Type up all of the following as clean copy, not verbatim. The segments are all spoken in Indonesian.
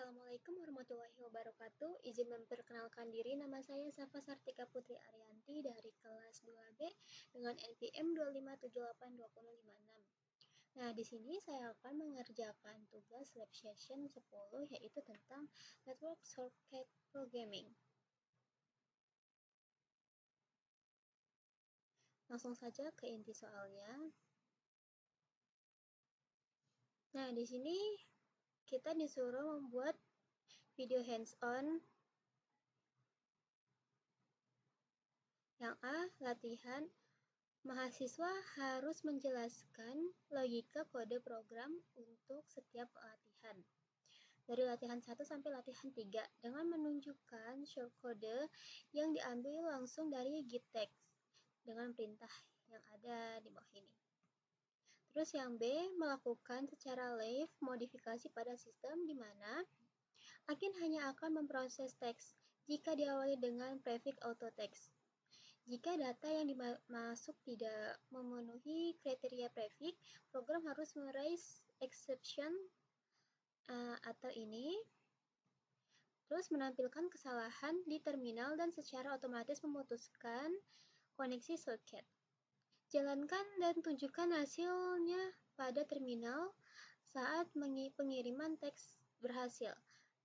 Assalamualaikum warahmatullahi wabarakatuh. Izin memperkenalkan diri, nama saya Safa Sartika Putri Arianti dari kelas 2B dengan NPM 2578256. Nah, di sini saya akan mengerjakan tugas lab session 10 yaitu tentang network circuit programming. Langsung saja ke inti soalnya. Nah, di sini kita disuruh membuat video hands-on. Yang A, latihan. Mahasiswa harus menjelaskan logika kode program untuk setiap latihan. Dari latihan 1 sampai latihan 3 dengan menunjukkan shortcode yang diambil langsung dari GitText dengan perintah yang ada di bawah ini. Terus yang B, melakukan secara live modifikasi pada sistem di mana agen hanya akan memproses teks jika diawali dengan prefix auto text. Jika data yang dimasuk tidak memenuhi kriteria prefix, program harus meraise exception atau ini, terus menampilkan kesalahan di terminal dan secara otomatis memutuskan koneksi soket. Jalankan dan tunjukkan hasilnya pada terminal saat pengiriman teks berhasil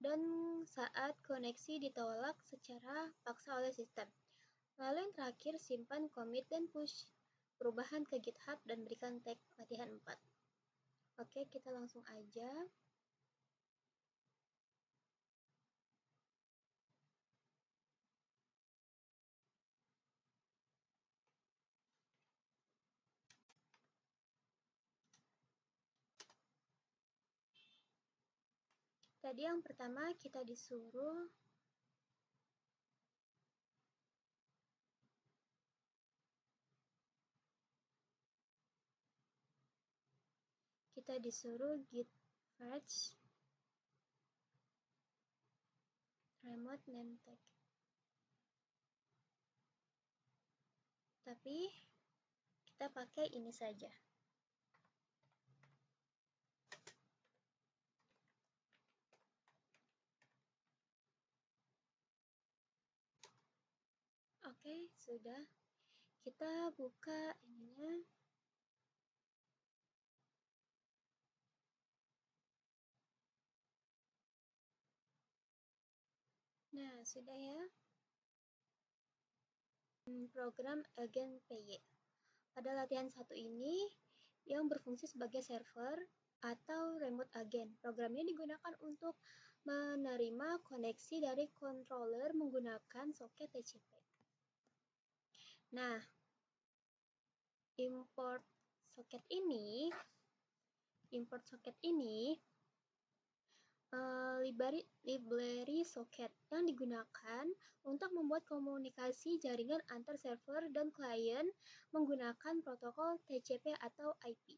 dan saat koneksi ditolak secara paksa oleh sistem. Lalu yang terakhir, simpan, commit, dan push perubahan ke GitHub dan berikan tag latihan 4. Oke, kita langsung aja. Tadi yang pertama kita disuruh git fetch remote name tag. Tapi kita pakai ini saja. Oke, sudah. Kita buka ininya. Nah, sudah ya. Program Agent PY. Pada latihan 1 ini yang berfungsi sebagai server atau remote agent. Programnya digunakan untuk menerima koneksi dari controller menggunakan soket TCP. Nah, import soket ini library soket yang digunakan untuk membuat komunikasi jaringan antar server dan klien menggunakan protokol TCP atau IP.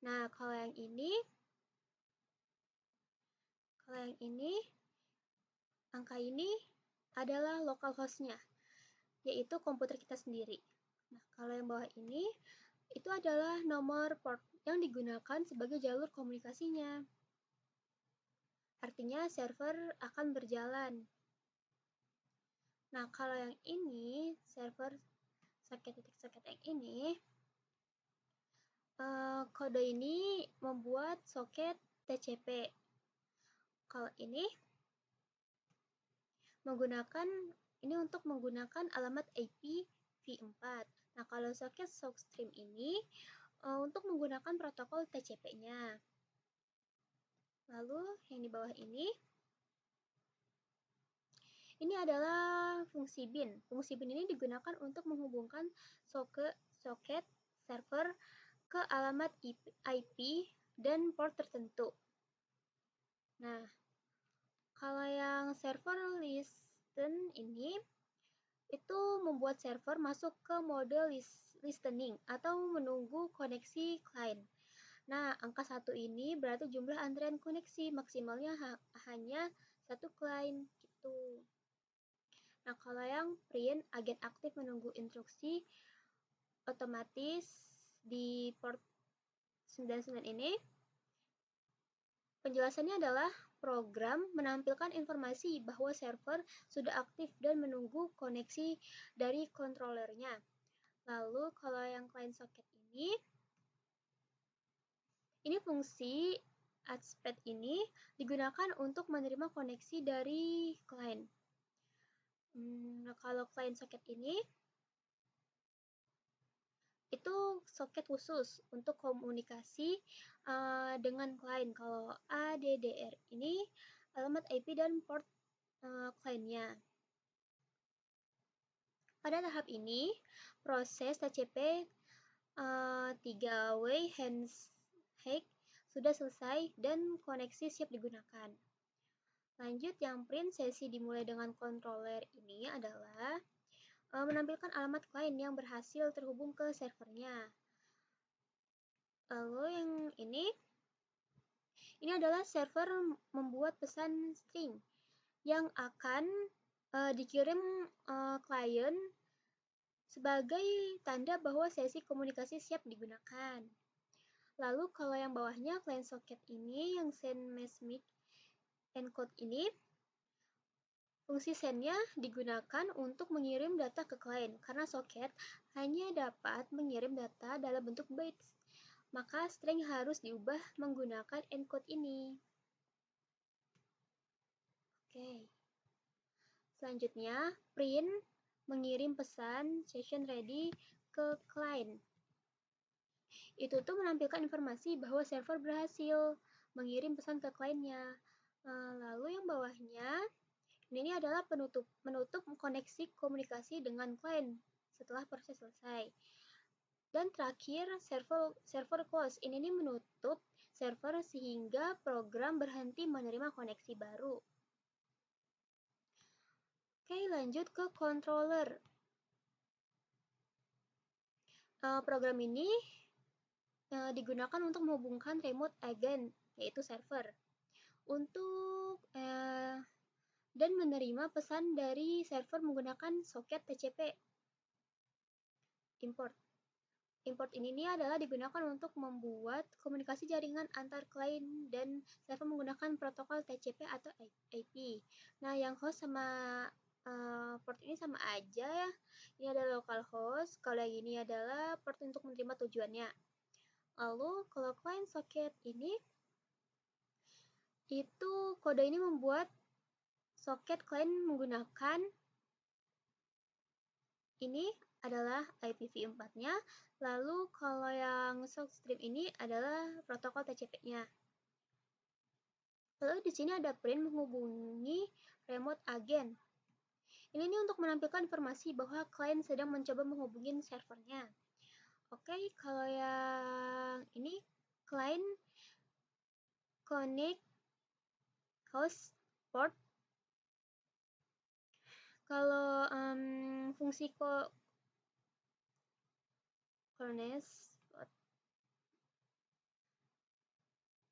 Nah, kalau yang ini, angka ini adalah localhost-nya, yaitu komputer kita sendiri. Nah, kalau yang bawah ini, itu adalah nomor port yang digunakan sebagai jalur komunikasinya. Artinya server akan berjalan. Nah, kalau yang ini, server soket yang ini, kode ini membuat soket TCP. Kalau ini untuk menggunakan alamat IP v4. Nah, kalau soket sockstream ini untuk menggunakan protokol TCP-nya. Lalu yang di bawah ini adalah fungsi bin. Fungsi bin ini digunakan untuk menghubungkan soket server ke alamat IP dan port tertentu. Nah, kalau yang server listen ini itu membuat server masuk ke mode listening atau menunggu koneksi klien. Nah, angka 1 ini berarti jumlah antrian koneksi, maksimalnya hanya 1 klien gitu. Nah, kalau yang print, agen aktif menunggu instruksi otomatis di port 99 ini. Penjelasannya adalah program menampilkan informasi bahwa server sudah aktif dan menunggu koneksi dari controllernya. Lalu kalau yang client socket ini fungsi addPad ini digunakan untuk menerima koneksi dari client. Kalau client socket ini itu soket khusus untuk komunikasi dengan klien. Kalau ADDR ini alamat IP dan port kliennya. Pada tahap ini, proses TCP 3-way handshake sudah selesai dan koneksi siap digunakan. Lanjut, yang print sesi dimulai dengan controller ini adalah menampilkan alamat klien yang berhasil terhubung ke servernya. Lalu yang ini adalah server membuat pesan string yang akan dikirim klien sebagai tanda bahwa sesi komunikasi siap digunakan. Lalu kalau yang bawahnya client socket ini yang send message encode ini, fungsi send-nya digunakan untuk mengirim data ke klien karena socket hanya dapat mengirim data dalam bentuk bytes. Maka string harus diubah menggunakan encode ini. Oke. Selanjutnya, print mengirim pesan session ready ke client. Itu tuh menampilkan informasi bahwa server berhasil mengirim pesan ke kliennya. Lalu yang bawahnya, ini adalah menutup koneksi komunikasi dengan klien setelah proses selesai. Dan terakhir, server close. Ini menutup server sehingga program berhenti menerima koneksi baru. Oke, lanjut ke controller. Program ini digunakan untuk menghubungkan remote agent, yaitu server, untuk dan menerima pesan dari server menggunakan soket TCP. Import ini adalah digunakan untuk membuat komunikasi jaringan antar klien dan server menggunakan protokol TCP atau IP. Nah, yang host sama port ini sama aja ya. Ini adalah localhost, kalau yang ini adalah port untuk menerima tujuannya. Lalu kalau client socket ini, itu kode ini membuat soket client menggunakan ini adalah IPv4-nya. Lalu kalau yang sockstream ini adalah protokol TCP-nya. Lalu di sini ada print menghubungi remote agent. Ini untuk menampilkan informasi bahwa klien sedang mencoba menghubungi servernya. Oke, kalau yang ini client connect host port. Kalau fungsi connect.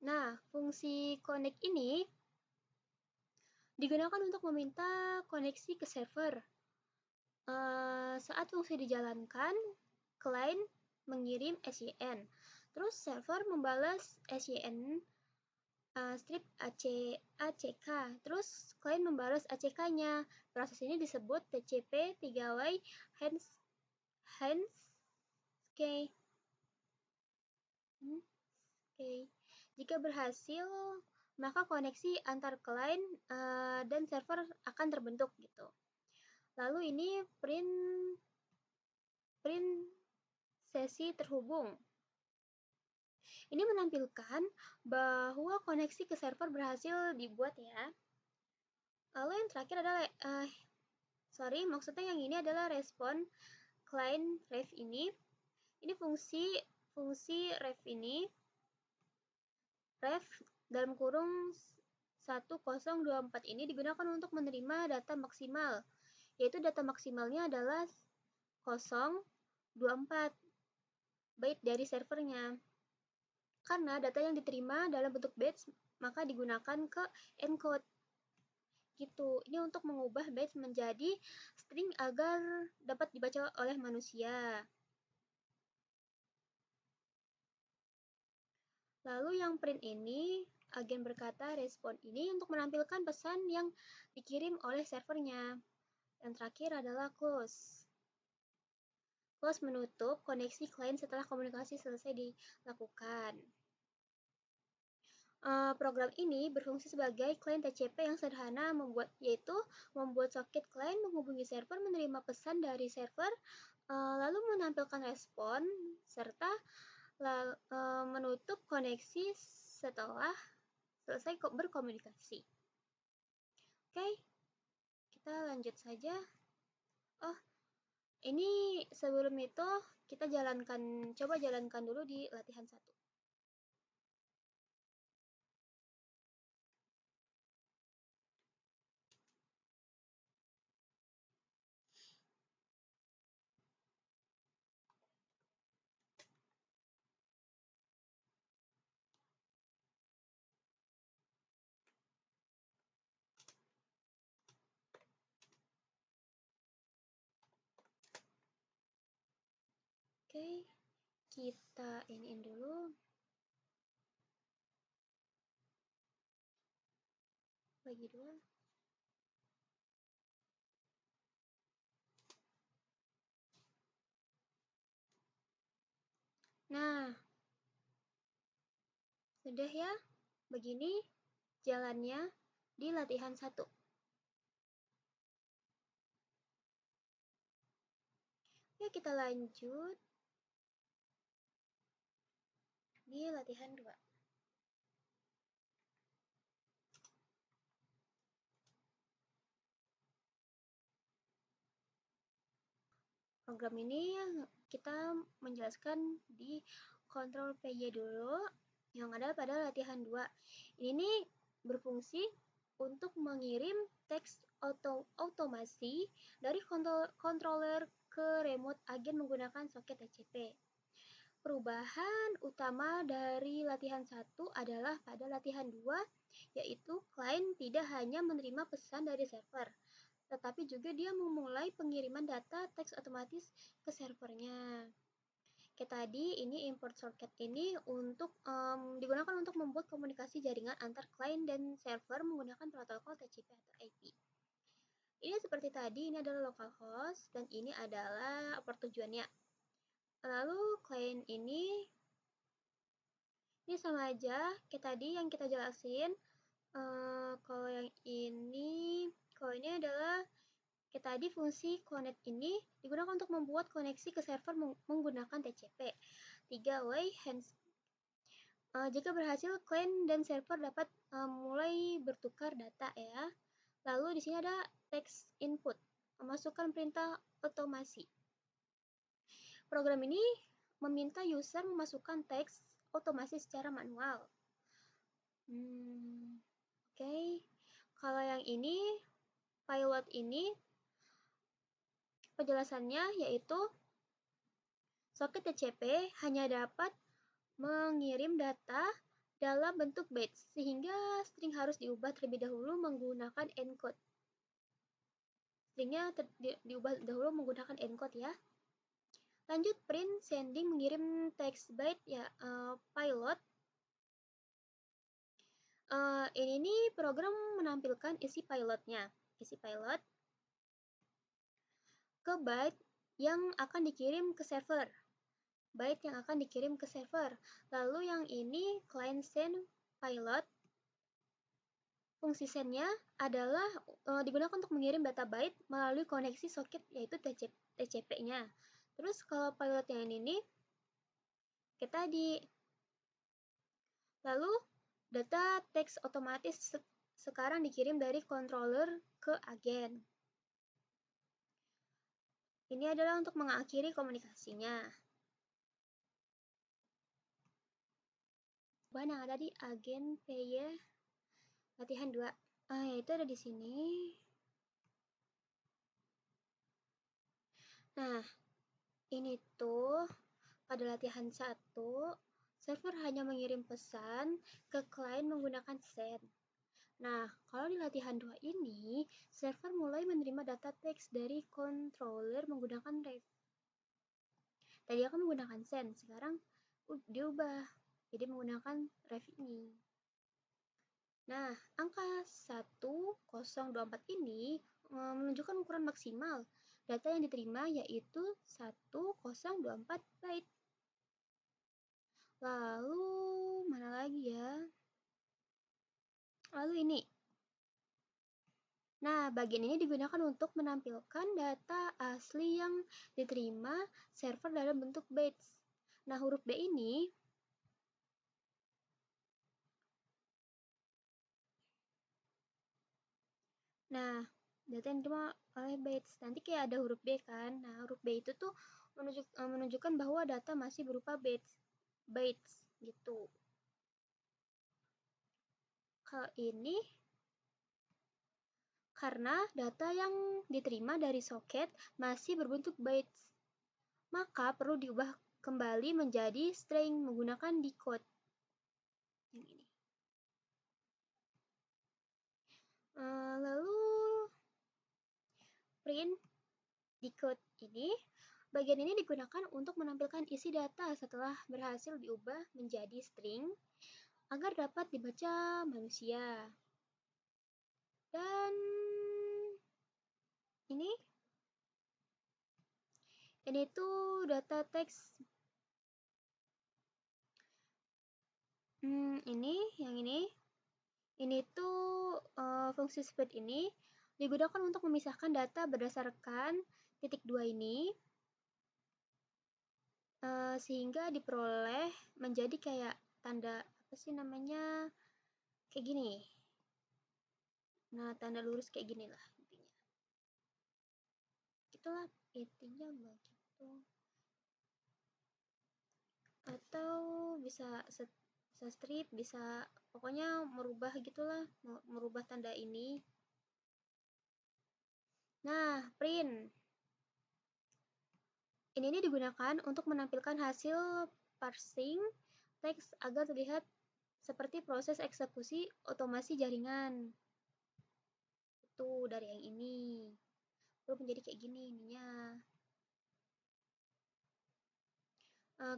Nah, fungsi connect ini digunakan untuk meminta koneksi ke server. Saat fungsi dijalankan, client mengirim SYN. Terus server membalas SYN strip ACK. Terus client membalas ACK-nya. Proses ini disebut TCP 3-way handshake. Jika berhasil, maka koneksi antar client dan server akan terbentuk gitu. Lalu ini print sesi terhubung. Ini menampilkan bahwa koneksi ke server berhasil dibuat ya. Lalu yang terakhir adalah maksudnya yang ini adalah respon client ref ini. Ini fungsi ref ini. Ref dalam kurung 1024 ini digunakan untuk menerima data maksimal, yaitu data maksimalnya adalah 024 byte dari servernya. Karena data yang diterima dalam bentuk bytes, maka digunakan ke encode. Gitu. Ini untuk mengubah bytes menjadi string agar dapat dibaca oleh manusia. Lalu yang print ini agen berkata respon ini untuk menampilkan pesan yang dikirim oleh servernya. Yang terakhir adalah close. Close menutup koneksi klien setelah komunikasi selesai dilakukan. Program ini berfungsi sebagai klien TCP yang sederhana, yaitu membuat soket klien menghubungi server, menerima pesan dari server, lalu menampilkan respon, serta menutup koneksi setelah selesai berkomunikasi. Oke, kita lanjut saja. Oh, ini sebelum itu kita coba jalankan dulu di latihan 1. Oke, kita iniin dulu. Bagi dua. Nah, sudah ya. Begini jalannya di latihan 1. Ya, kita lanjut di latihan 2. Program ini kita menjelaskan di kontrol PY dulu yang ada pada latihan 2. Ini berfungsi untuk mengirim teks otomasi dari controller ke remote agen menggunakan soket TCP. Perubahan utama dari latihan 1 adalah pada latihan 2, yaitu klien tidak hanya menerima pesan dari server, tetapi juga dia memulai pengiriman data teks otomatis ke servernya. Kayak tadi, ini import socket ini digunakan untuk membuat komunikasi jaringan antar klien dan server menggunakan protokol TCP atau IP. Ini seperti tadi, ini adalah localhost dan ini adalah port tujuannya. Lalu klien ini sama aja kayak tadi yang kita jelasin. Kalau ini adalah kayak tadi fungsi connect ini digunakan untuk membuat koneksi ke server menggunakan TCP. 3-way hands. Jika berhasil, klien dan server dapat mulai bertukar data ya. Lalu di sini ada text input, memasukkan perintah otomasi. Program ini meminta user memasukkan teks otomasi secara manual. Oke. Kalau yang ini, pilot ini, penjelasannya yaitu soket TCP hanya dapat mengirim data dalam bentuk bytes, sehingga string harus diubah terlebih dahulu menggunakan encode. Stringnya diubah dahulu menggunakan encode ya. Lanjut print sending mengirim text byte ya, pilot. Ini nih program menampilkan isi pilotnya. Isi pilot ke byte yang akan dikirim ke server. Byte yang akan dikirim ke server. Lalu yang ini client send pilot. Fungsi sendnya adalah digunakan untuk mengirim data byte melalui koneksi soket yaitu TCP-nya. Terus kalau pilot yang ini kita lalu data teks otomatis sekarang dikirim dari controller ke agen. Ini adalah untuk mengakhiri komunikasinya. Bahan yang ada di agen PY latihan 2. Yaitu ada di sini. Nah, ini tuh pada latihan 1, server hanya mengirim pesan ke klien menggunakan send. Nah, kalau di latihan 2 ini, server mulai menerima data teks dari controller menggunakan ref. Tadi akan menggunakan send, sekarang diubah jadi menggunakan ref ini. Nah, angka 1024 ini menunjukkan ukuran maksimal data yang diterima, yaitu 1024 byte. Lalu mana lagi ya? Lalu ini. Nah, bagian ini digunakan untuk menampilkan data asli yang diterima server dalam bentuk bytes. Nah, huruf B ini data yang diterima oleh bytes. Nanti kayak ada huruf B kan. Nah, huruf B itu tuh menunjukkan bahwa data masih berupa bytes gitu. Kalau ini karena data yang diterima dari soket masih berbentuk bytes, maka perlu diubah kembali menjadi string menggunakan decode. Yang ini. Lalu print decode ini, bagian ini digunakan untuk menampilkan isi data setelah berhasil diubah menjadi string agar dapat dibaca manusia. Dan ini tuh data teks. Ini tuh fungsi split ini digunakan untuk memisahkan data berdasarkan titik 2 ini sehingga diperoleh menjadi kayak tanda apa sih namanya, kayak gini. Nah, tanda lurus kayak gini lah intinya. Itulah intinya begitu. Atau bisa strip, bisa pokoknya merubah gitulah, merubah tanda ini. Nah, print ini digunakan untuk menampilkan hasil parsing teks agar terlihat seperti proses eksekusi otomasi jaringan. Itu dari yang ini. Lalu menjadi kayak gini ininya.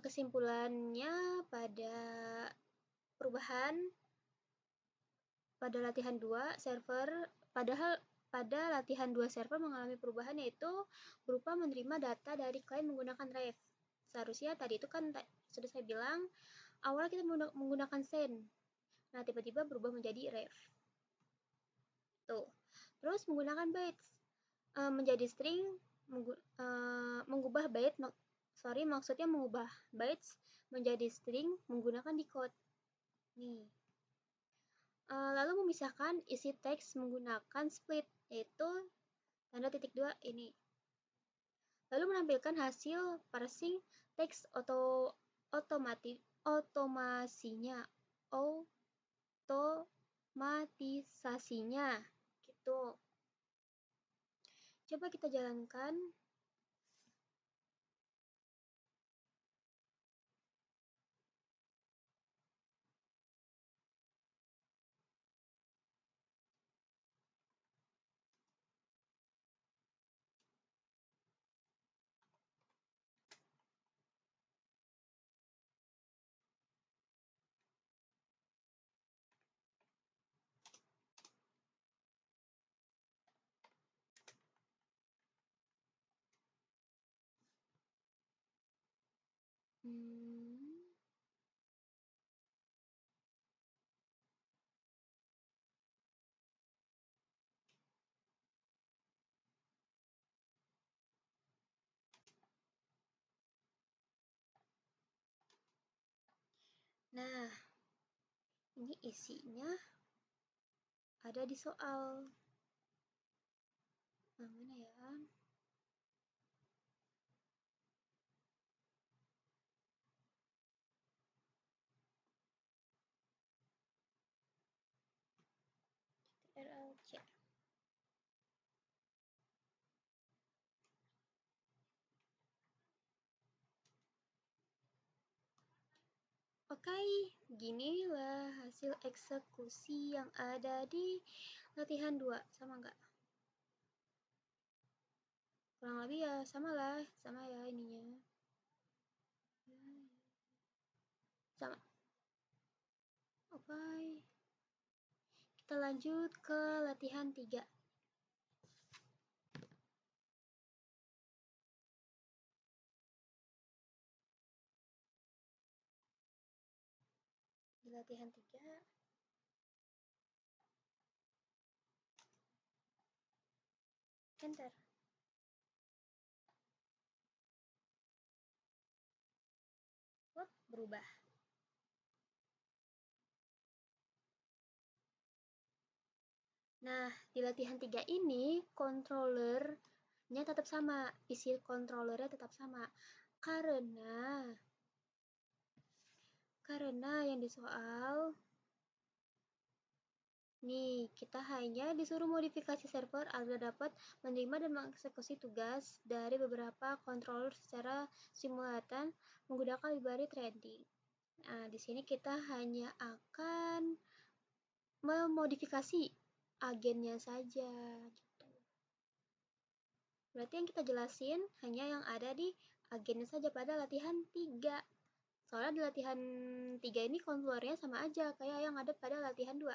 Kesimpulannya pada perubahan pada latihan 2 server, pada latihan 2 server mengalami perubahan, yaitu berupa menerima data dari klien menggunakan ref. Seharusnya tadi itu kan sudah saya bilang awalnya kita menggunakan send. Nah, tiba-tiba berubah menjadi ref. Tuh. Terus menggunakan bytes menjadi string, mengubah byte, maksudnya mengubah bytes menjadi string menggunakan decode. Nih. Lalu memisahkan isi teks menggunakan split, yaitu tanda titik 2 ini. Lalu menampilkan hasil parsing teks otomatisasinya gitu. Coba kita jalankan. Nah, ini isinya ada di soal. Nah, mana ya? RLC. Oke, ginilah hasil eksekusi yang ada di latihan 2. Sama nggak? Kurang lebih ya, sama lah. Sama ya ininya. Sama. Oke. Kita lanjut ke latihan 3. Di latihan 3, enter. Berubah. Nah, di latihan 3 ini, controllernya tetap sama. Isi controllernya tetap sama. Karena yang di soal nih, kita hanya disuruh modifikasi server agar dapat menerima dan mengeksekusi tugas dari beberapa controller secara simultan menggunakan library threading. Nah, di sini kita hanya akan memodifikasi agennya saja gitu. Berarti yang kita jelasin hanya yang ada di agennya saja pada latihan 3. Soalnya di latihan 3 ini controllernya sama aja kayak yang ada pada latihan 2.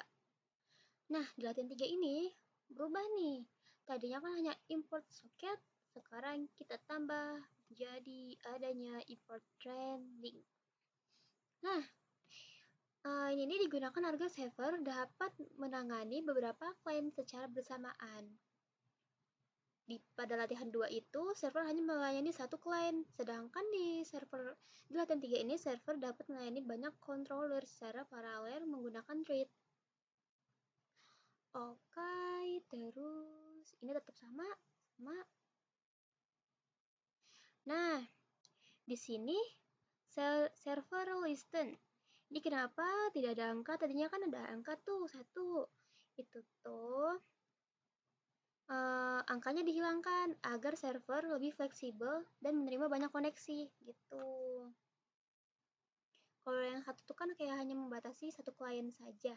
Nah, di latihan 3 ini berubah nih. Tadinya kan hanya import socket, sekarang kita tambah jadi adanya import threading. Nah, ini digunakan agar server dapat menangani beberapa klien secara bersamaan. Pada latihan 2 itu, server hanya melayani satu klien, sedangkan di latihan 3 ini, server dapat melayani banyak controller secara paralel menggunakan thread. Oke, terus ini tetap sama. Nah, di sini server listen. Ini kenapa tidak ada angka? Tadinya kan ada angka tuh 1. Itu tuh angkanya dihilangkan agar server lebih fleksibel dan menerima banyak koneksi gitu. Kalau yang 1 tuh kan kayak hanya membatasi satu klien saja.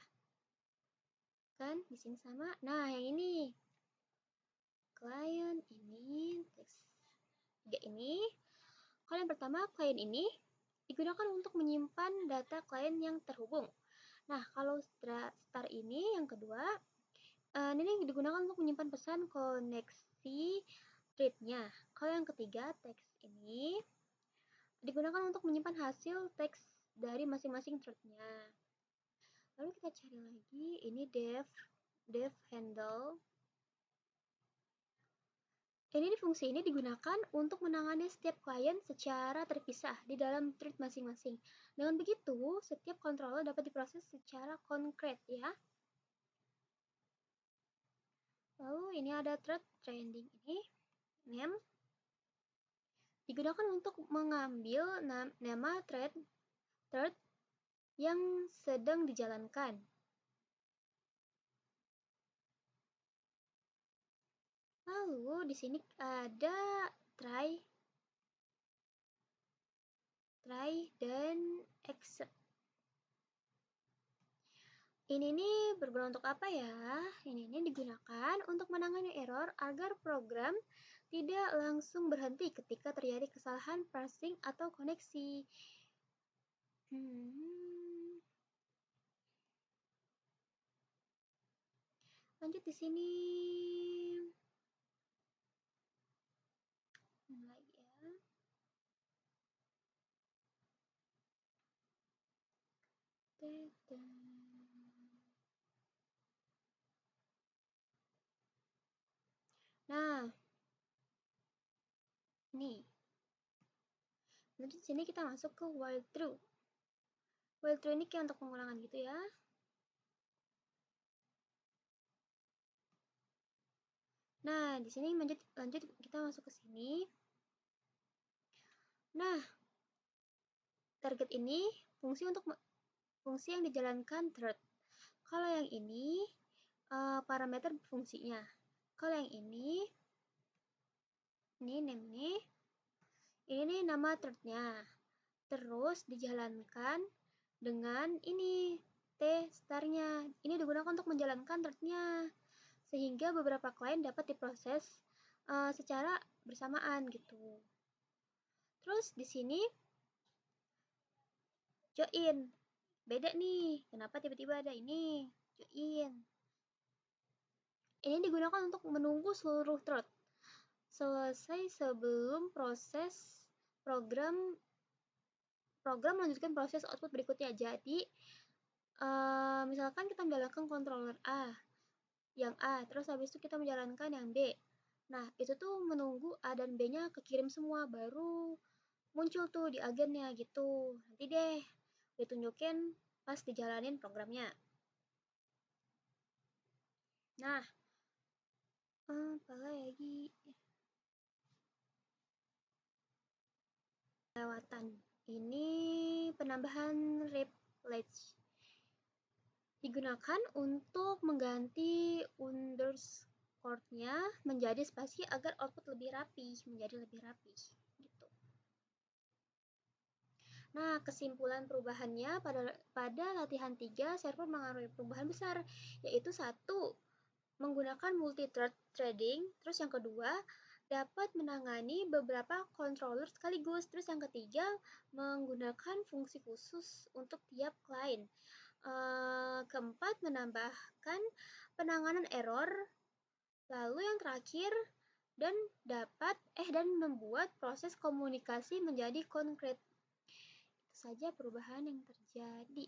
Kan di sini sama. Nah, yang ini klien ini teks 3 ini. Kalau yang pertama, klien ini digunakan untuk menyimpan data klien yang terhubung. Nah, kalau star ini yang kedua, ini digunakan untuk menyimpan pesan koneksi thread-nya. Kalau yang ketiga, teks ini digunakan untuk menyimpan hasil teks dari masing-masing thread-nya. Lalu kita cari lagi, ini dev handle. Fungsi ini digunakan untuk menangani setiap klien secara terpisah di dalam thread masing-masing. Dengan begitu, setiap controller dapat diproses secara konkret ya. Lalu ini ada thread trending ini, name. Digunakan untuk mengambil nama thread yang sedang dijalankan. Lalu di sini ada try dan except. Ini nih berguna untuk apa ya? Ini digunakan untuk menangani error agar program tidak langsung berhenti ketika terjadi kesalahan parsing atau koneksi. Lanjut di sini. Lagi ya. Nah, nih. Nanti di sini kita masuk ke while true. While true ini kayak untuk pengulangan gitu ya. Nah, di sini lanjut kita masuk ke sini. Nah, target ini fungsi yang dijalankan thread. Kalau yang ini parameter fungsinya. Kalau yang ini name ini nama threadnya. Terus dijalankan dengan ini T starnya. Ini digunakan untuk menjalankan threadnya sehingga beberapa klien dapat diproses secara bersamaan gitu. Terus di sini join. Beda nih. Kenapa tiba-tiba ada ini? Join. Ini digunakan untuk menunggu seluruh thread selesai sebelum program melanjutkan proses output berikutnya. Jadi misalkan kita menjalankan controller A, terus habis itu kita menjalankan yang B. Nah, itu tuh menunggu A dan B-nya kekirim semua, baru muncul tuh di agennya gitu. Nanti deh ditunjukin pas dijalanin programnya. Nah, apa lagi? Lewatan. Ini penambahan replace. Digunakan untuk mengganti underscore-nya menjadi spasi agar output menjadi lebih rapi gitu. Nah, kesimpulan perubahannya pada latihan 3, server mengalami perubahan besar, yaitu 1, menggunakan multi-threading, terus yang kedua, dapat menangani beberapa controller sekaligus, terus yang ketiga, menggunakan fungsi khusus untuk tiap klien. Keempat, menambahkan penanganan error. Lalu yang terakhir, dan membuat proses komunikasi menjadi konkret. Itu saja perubahan yang terjadi.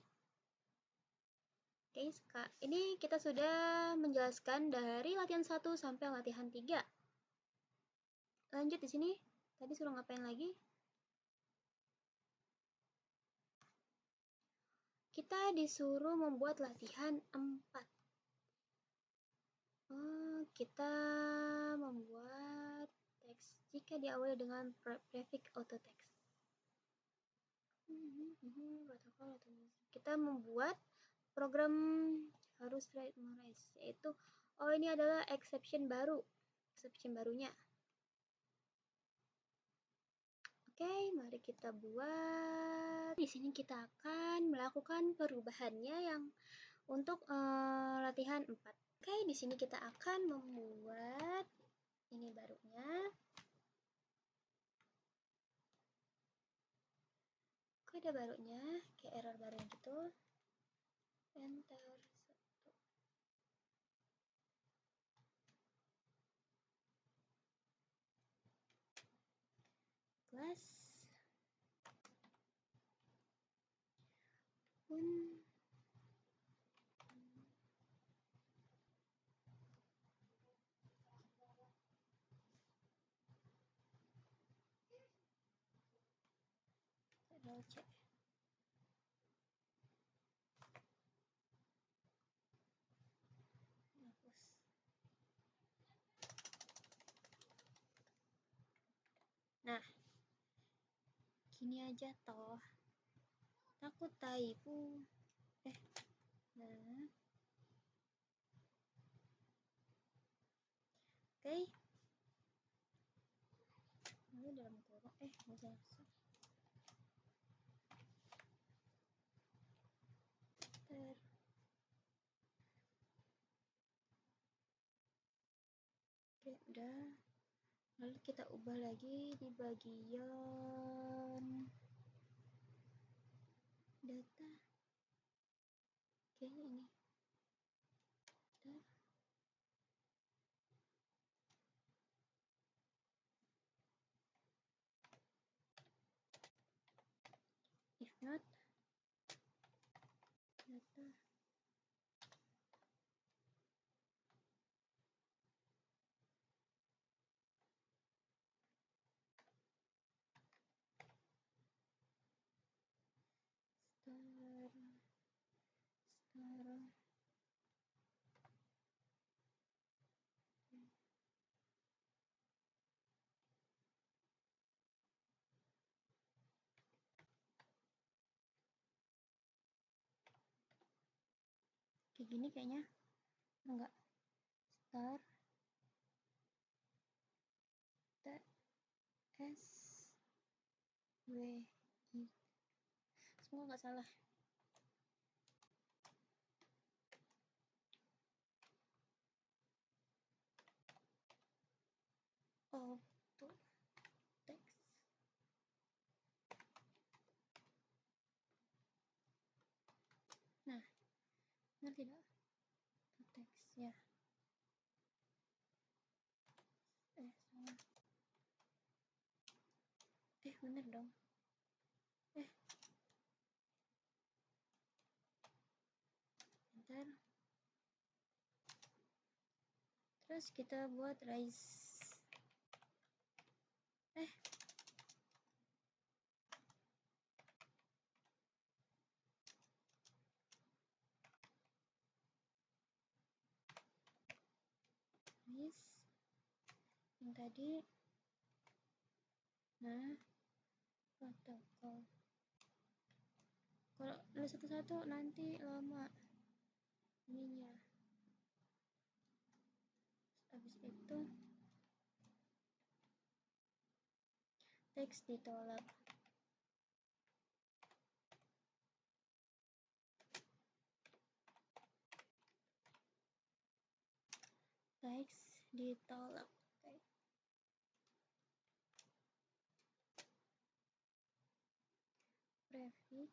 Oke, ini kita sudah menjelaskan dari latihan 1 sampai latihan 3. Lanjut di sini. Tadi suruh ngapain lagi? Kita disuruh membuat latihan 4. Kita membuat teks jika diawali dengan prefix auto text. Kita membuat program harus memorize, yaitu ini adalah exception barunya. Oke, mari kita buat. Di sini kita akan melakukan perubahannya yang untuk latihan 4. Oke, di sini kita akan membuat ini barunya. Kode barunya kayak error baru gitu. Enter 1. Kelas pun cek. Nah, gini aja toh. Takut typo. Nah. Oke. Lalu dalam kurung bisa. Oke, udah. Lalu kita ubah lagi di bagian data. Oke, ini. Udah. If not, data. Star. Kayak gini kayaknya. Enggak. Star. S W I. Semua nggak salah. Auto text. Nah, benar tidak? Auto text ya. Bener dong. Bentar. Terus kita buat rise. Rise. Yang tadi. Nah, protokol. Kalau nulis satu-satu nanti lama ininya. Habis itu teks ditolak. Teks ditolak. Oke. Prefix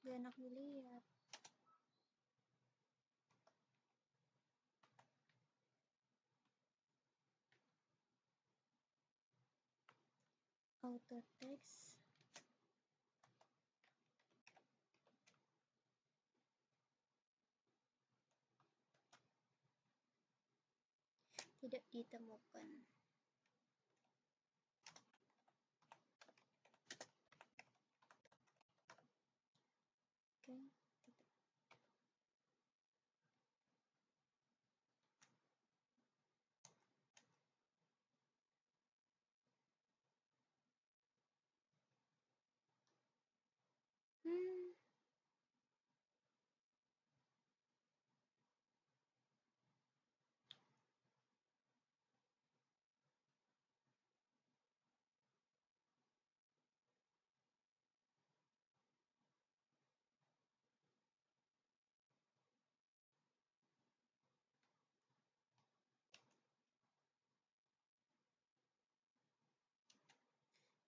gak enak dilihat. Auto text tidak ditemukan. Oke.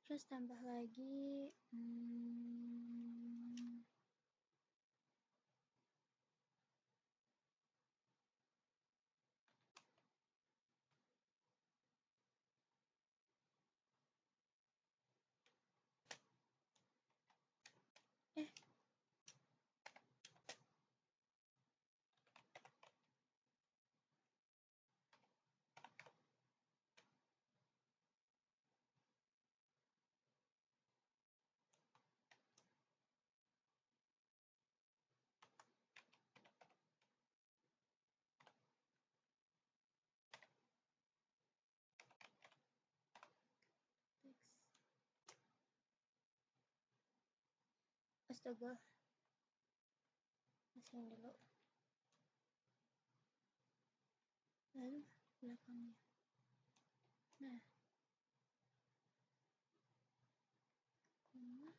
Terus tambah lagi astaga, masukin dulu. Lalu belakangnya. Nah, koma.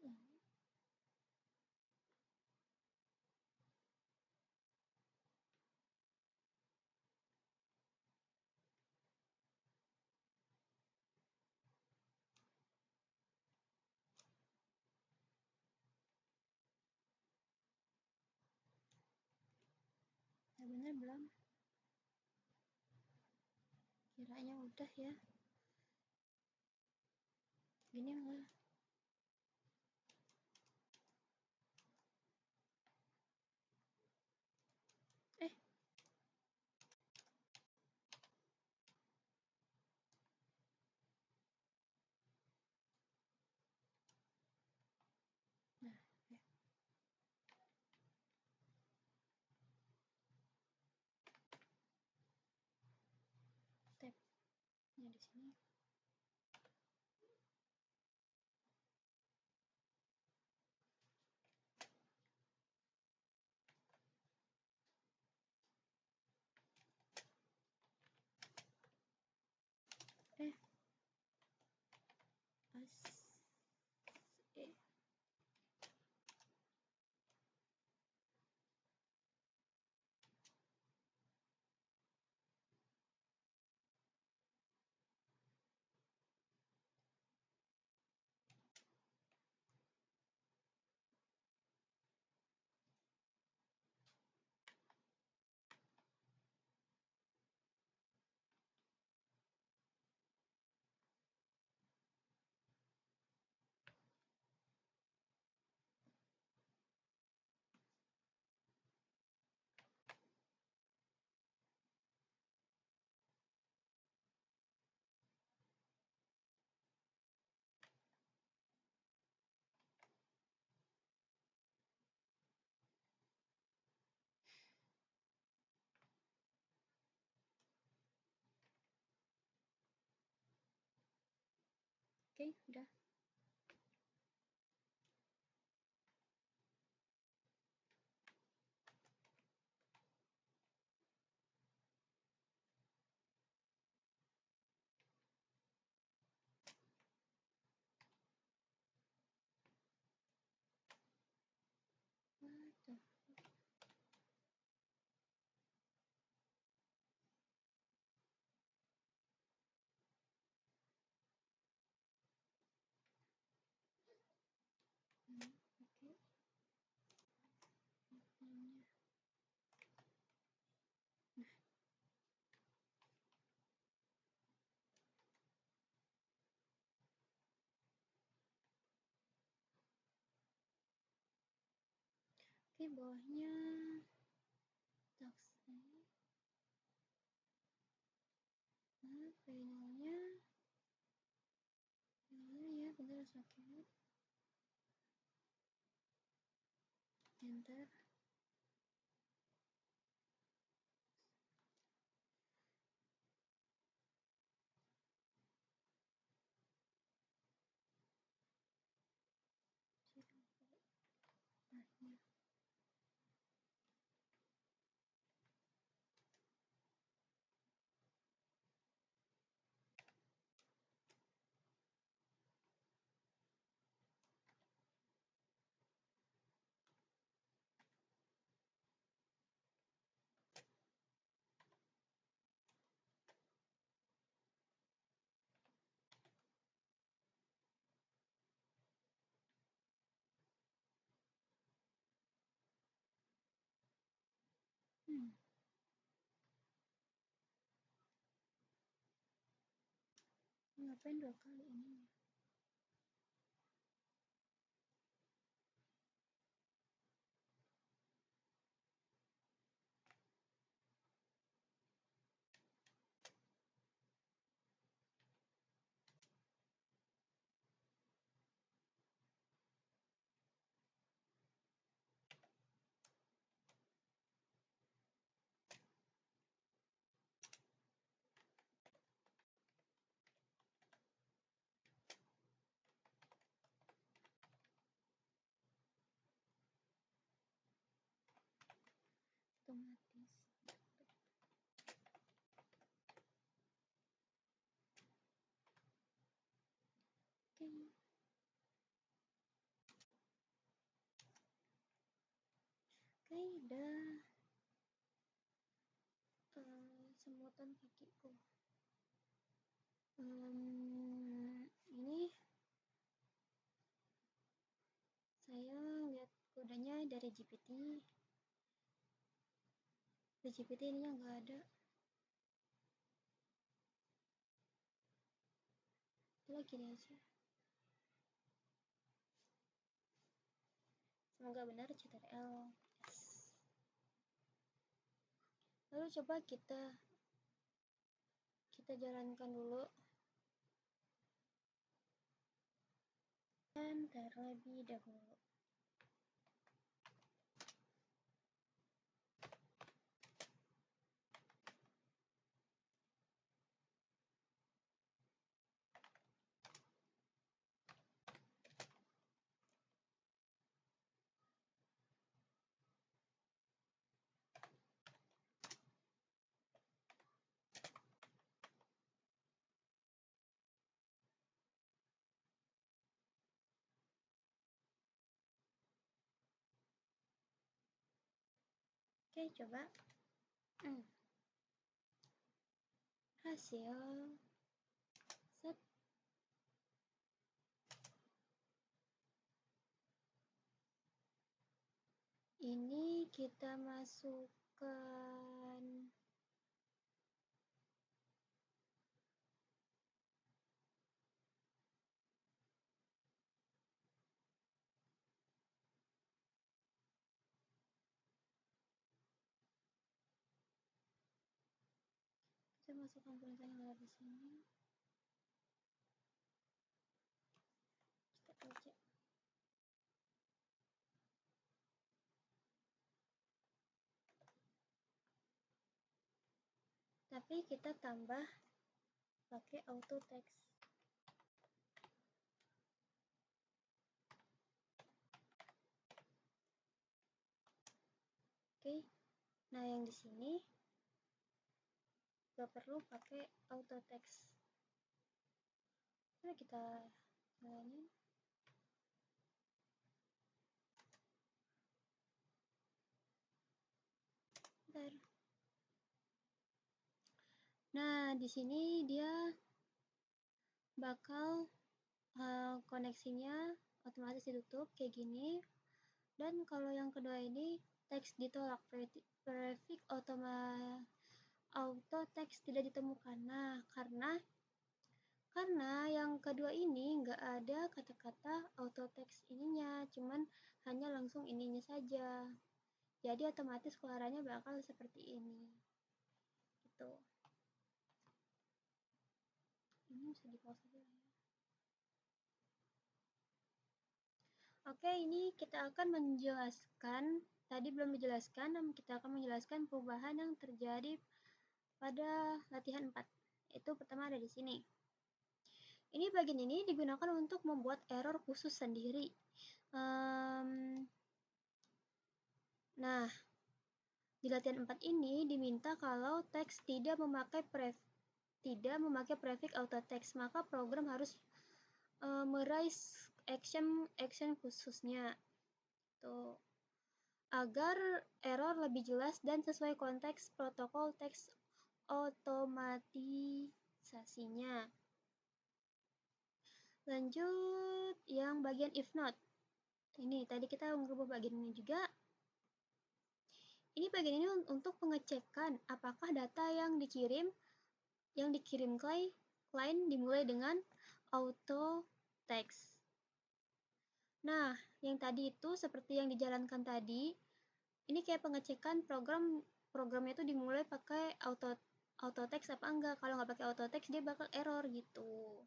Ini. Ya bener belum? Kiranya udah ya. Gini enggak? Nah, tabnya di sini. Oke, udah. Waduh. Oke. Oke, bawahnya taksi. Nah, finalnya ya bener sakit. Enter. Nah, ngapain 2 kali ini? Otomatis. Oke. Oke, udah. Semutan kakiku. Ini saya lihat kodenya dari GPT. Di GPT ini yang nggak ada. Coba gini aja. Semoga benar CTRL S. Lalu coba kita jalankan dulu. Dan terlebih dahulu. Oke, coba. Hasil. Set. Ini kita masukkan perintah yang ada di sini. Kita kerja. Tapi kita tambah pakai auto text. Oke. Nah, yang di sini nggak perlu pakai auto text. Mari kita jalanin. Bentar. Nah, di sini dia bakal koneksinya otomatis ditutup kayak gini. Dan kalau yang kedua ini teks ditolak, prefix auto teks tidak ditemukan. Nah, karena yang kedua ini nggak ada kata-kata auto teks ininya, cuman hanya langsung ininya saja. Jadi otomatis keluarannya bakal seperti ini. Gitu. Ini bisa di-pause aja ya. Oke, ini kita akan menjelaskan, tadi belum dijelaskan, dan kita akan menjelaskan perubahan yang terjadi pada latihan 4. Itu pertama ada di sini. Ini bagian ini digunakan untuk membuat error khusus sendiri. Nah, di latihan 4 ini diminta kalau teks tidak memakai prefix auto text, maka program harus meraise action khususnya. Tuh. Agar error lebih jelas dan sesuai konteks protokol teks otomatisasinya. Lanjut yang bagian if not. Ini tadi kita merubah bagian ini juga. Ini bagian ini untuk pengecekan apakah data yang dikirim klien dimulai dengan auto text. Nah, yang tadi itu seperti yang dijalankan tadi, ini kayak pengecekan programnya itu dimulai pakai auto text apa enggak. Kalau nggak pakai auto text dia bakal error gitu.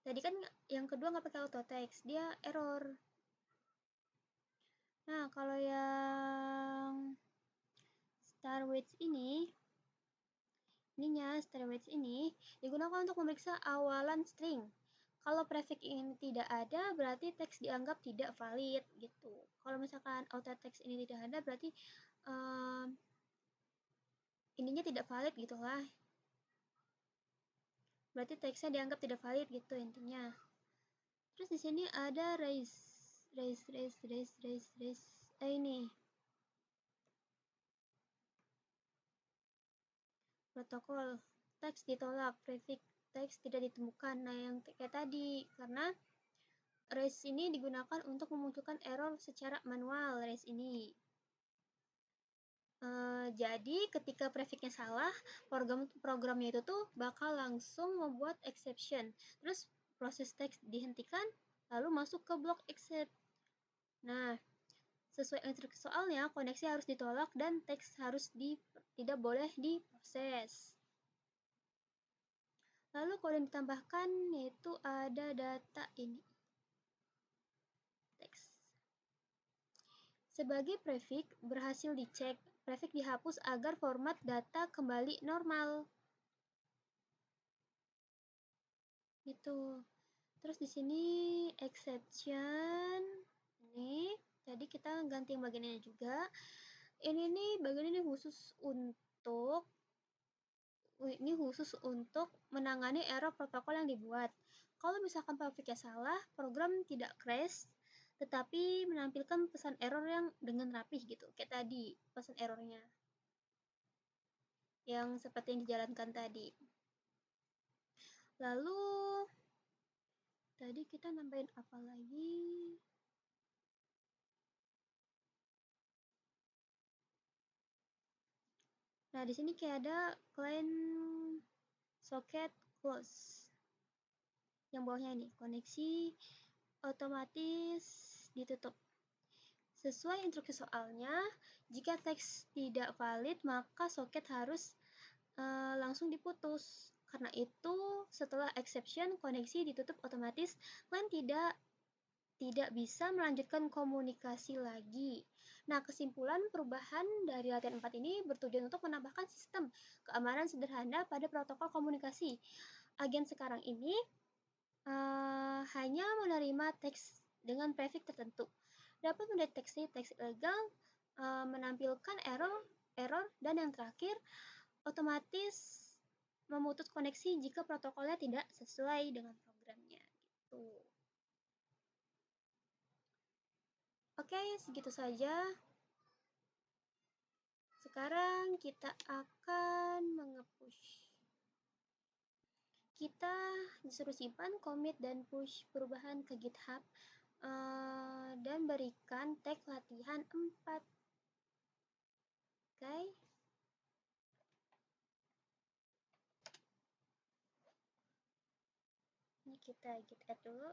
Tadi kan yang kedua nggak pakai auto text, dia error. Nah, kalau yang Starweights ini digunakan untuk memeriksa awalan string. Kalau prefix ini tidak ada, berarti teks dianggap tidak valid gitu. Kalau misalkan auto text ini tidak ada, berarti ininya tidak valid gitulah. Berarti teksnya dianggap tidak valid gitu intinya. Terus di sini ada raise. Ini protokol teks ditolak, prefix teks tidak ditemukan. Nah, yang kayak tadi, karena raise ini digunakan untuk memunculkan error secara manual, raise ini. Jadi ketika prefixnya salah, programnya itu tuh bakal langsung membuat exception. Terus proses teks dihentikan, lalu masuk ke blok except. Nah, sesuai instruksi soalnya, koneksi harus ditolak dan teks harus tidak boleh diproses. Lalu kode yang ditambahkan yaitu ada data ini. Teks. Sebagai prefix berhasil dicek, prefix dihapus agar format data kembali normal. Gitu. Terus di sini exception. Ini tadi kita ganti yang bagian ini juga. Ini nih bagian ini khusus untuk menangani error protokol yang dibuat. Kalau misalkan prefixnya salah, program tidak crash, tetapi menampilkan pesan error yang dengan rapih gitu. Kayak tadi, pesan errornya. Yang seperti yang dijalankan tadi. Lalu, tadi kita nambahin apa lagi? Nah, di sini kayak ada client socket close. Yang bawahnya ini, koneksi otomatis ditutup. Sesuai instruksi soalnya, jika teks tidak valid, maka soket harus langsung diputus. Karena itu, setelah exception, koneksi ditutup otomatis, klien tidak bisa melanjutkan komunikasi lagi. Nah, kesimpulan perubahan dari latihan 4 ini bertujuan untuk menambahkan sistem keamanan sederhana pada protokol komunikasi. Agen sekarang ini hanya menerima teks dengan prefix tertentu. Dapat mendeteksi teks ilegal, menampilkan error dan yang terakhir otomatis memutus koneksi jika protokolnya tidak sesuai dengan programnya gitu. Oke, segitu saja. Sekarang kita akan nge-push. Kita disuruh simpan, commit, dan push perubahan ke GitHub dan berikan tag latihan 4. Oke. Ini kita git add dulu.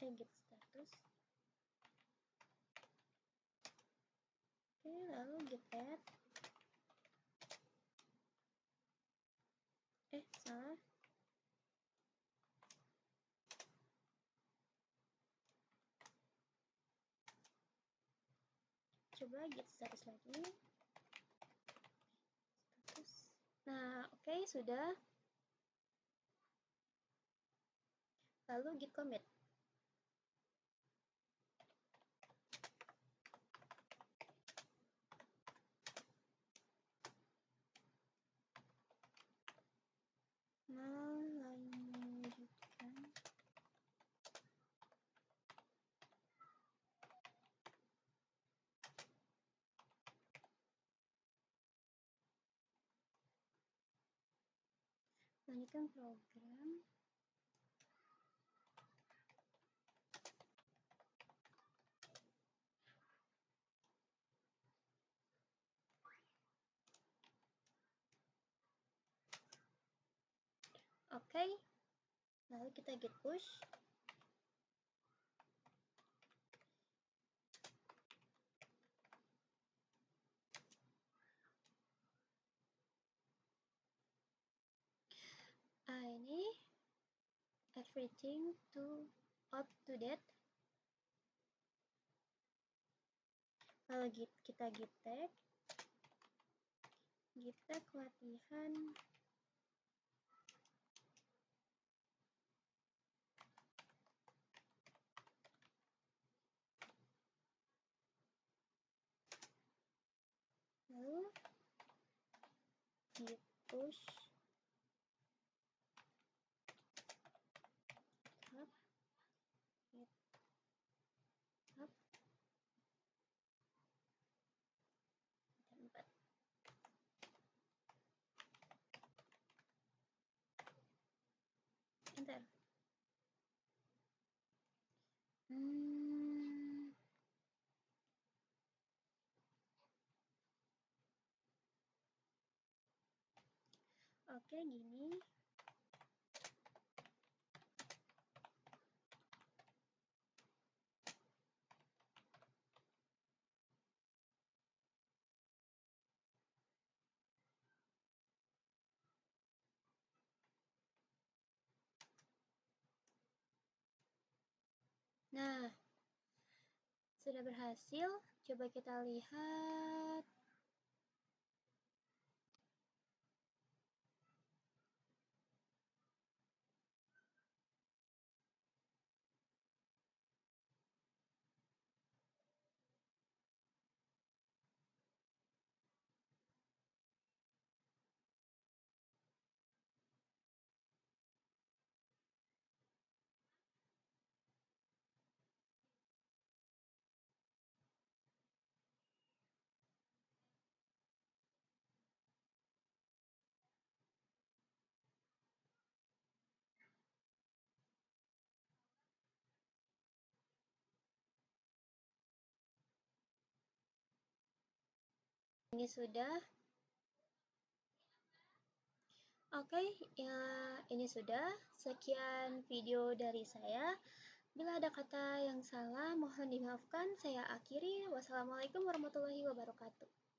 Git status. Oke, lalu git add. Salah. Coba git status lagi. Status. Nah, oke, sudah. Lalu git commit. Melanjutkan. Melanjutkan program. Oke. Lalu kita git push. Ini everything up to date. Lalu kita git tag latihan. Lalu git push up, git up, 4. Enter. Oke, gini. Nah, sudah berhasil. Coba kita lihat. Ini sudah. Oke, ya ini sudah. Sekian video dari saya. Bila ada kata yang salah, mohon dimaafkan. Saya akhiri. Wassalamualaikum warahmatullahi wabarakatuh.